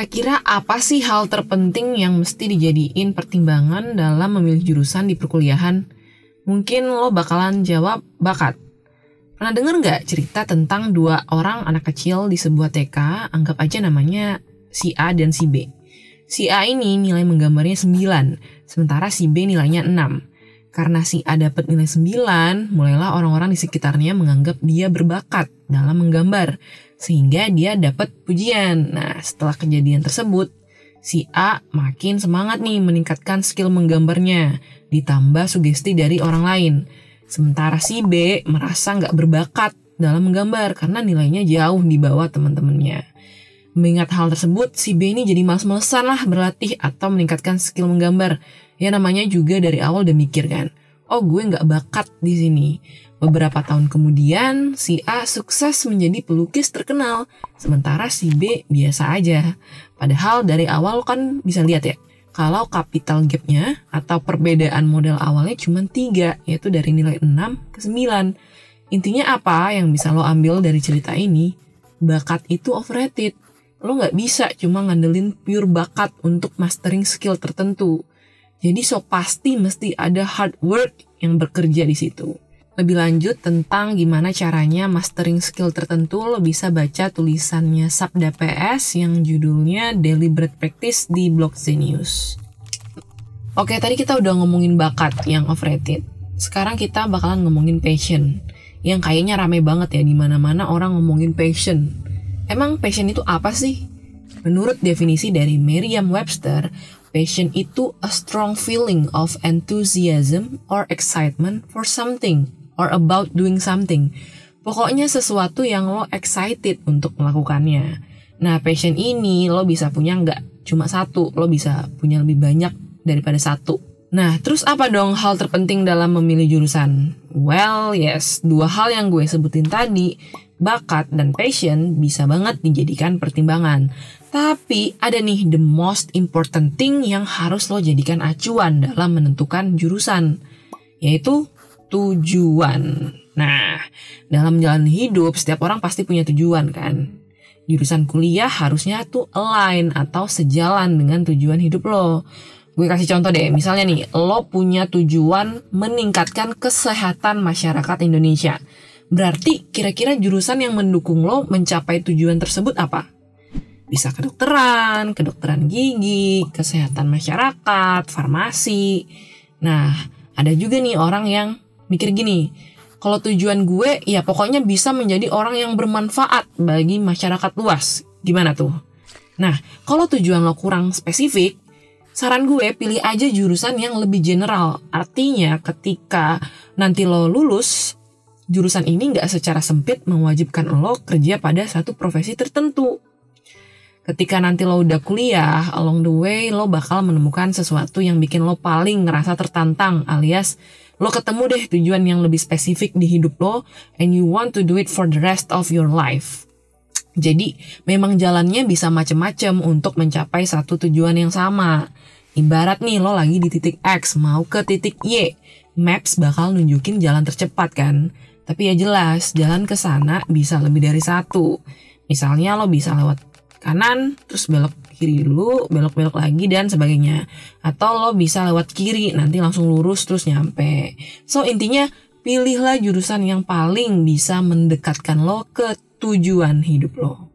Kira-kira apa sih hal terpenting yang mesti dijadiin pertimbangan dalam memilih jurusan di perkuliahan? Mungkin lo bakalan jawab bakat. Pernah denger nggak cerita tentang dua orang anak kecil di sebuah TK, anggap aja namanya si A dan si B. Si A ini nilai menggambarnya 9, sementara si B nilainya 6. Karena si A dapat nilai 9, mulailah orang-orang di sekitarnya menganggap dia berbakat dalam menggambar, sehingga dia dapat pujian. Nah, setelah kejadian tersebut, si A makin semangat nih meningkatkan skill menggambarnya, ditambah sugesti dari orang lain. Sementara si B merasa nggak berbakat dalam menggambar karena nilainya jauh di bawah teman-temannya. Mengingat hal tersebut, si B ini jadi males-malesan lah berlatih atau meningkatkan skill menggambar. Ya namanya juga dari awal udah mikir kan, oh gue nggak bakat di sini. Beberapa tahun kemudian, si A sukses menjadi pelukis terkenal, sementara si B biasa aja. Padahal dari awal kan bisa lihat ya, kalau capital gap-nya atau perbedaan model awalnya cuma 3, yaitu dari nilai 6 ke 9. Intinya apa yang bisa lo ambil dari cerita ini? Bakat itu overrated. Lo nggak bisa cuma ngandelin pure bakat untuk mastering skill tertentu. Jadi pasti mesti ada hard work yang bekerja di situ. Lebih lanjut tentang gimana caranya mastering skill tertentu, lo bisa baca tulisannya Sabda PS yang judulnya Deliberate Practice di blog Zenius. Oke, tadi kita udah ngomongin bakat yang overrated. Sekarang kita bakalan ngomongin passion, yang kayaknya rame banget ya, di mana-mana orang ngomongin passion. Emang passion itu apa sih? Menurut definisi dari Merriam-Webster, passion itu a strong feeling of enthusiasm or excitement for something or about doing something. Pokoknya sesuatu yang lo excited untuk melakukannya. Nah, passion ini lo bisa punya nggak cuma satu, lo bisa punya lebih banyak daripada satu. Nah, terus apa dong hal terpenting dalam memilih jurusan? Well, yes, dua hal yang gue sebutin tadi, bakat dan passion, bisa banget dijadikan pertimbangan. Tapi ada nih the most important thing yang harus lo jadikan acuan dalam menentukan jurusan, yaitu tujuan. Nah, dalam menjalani hidup, setiap orang pasti punya tujuan kan? Jurusan kuliah harusnya tuh align atau sejalan dengan tujuan hidup lo. Gue kasih contoh deh, misalnya nih, lo punya tujuan meningkatkan kesehatan masyarakat Indonesia. Berarti kira-kira jurusan yang mendukung lo mencapai tujuan tersebut apa? Bisa kedokteran gigi, kesehatan masyarakat, farmasi. Nah, ada juga nih orang yang mikir gini, kalau tujuan gue ya pokoknya bisa menjadi orang yang bermanfaat bagi masyarakat luas. Gimana tuh? Nah, kalau tujuan lo kurang spesifik, saran gue pilih aja jurusan yang lebih general. Artinya ketika nanti lo lulus, jurusan ini nggak secara sempit mewajibkan lo kerja pada satu profesi tertentu. Ketika nanti lo udah kuliah, along the way lo bakal menemukan sesuatu yang bikin lo paling ngerasa tertantang, alias lo ketemu deh tujuan yang lebih spesifik di hidup lo, and you want to do it for the rest of your life. Jadi memang jalannya bisa macem-macem untuk mencapai satu tujuan yang sama. Ibarat nih lo lagi di titik X mau ke titik Y, Maps bakal nunjukin jalan tercepat kan. Tapi ya jelas jalan ke sana bisa lebih dari satu. Misalnya lo bisa lewat kanan, terus belok kiri dulu, belok-belok lagi dan sebagainya. Atau lo bisa lewat kiri, nanti langsung lurus terus nyampe. So intinya pilihlah jurusan yang paling bisa mendekatkan lo ke tujuan hidup lo.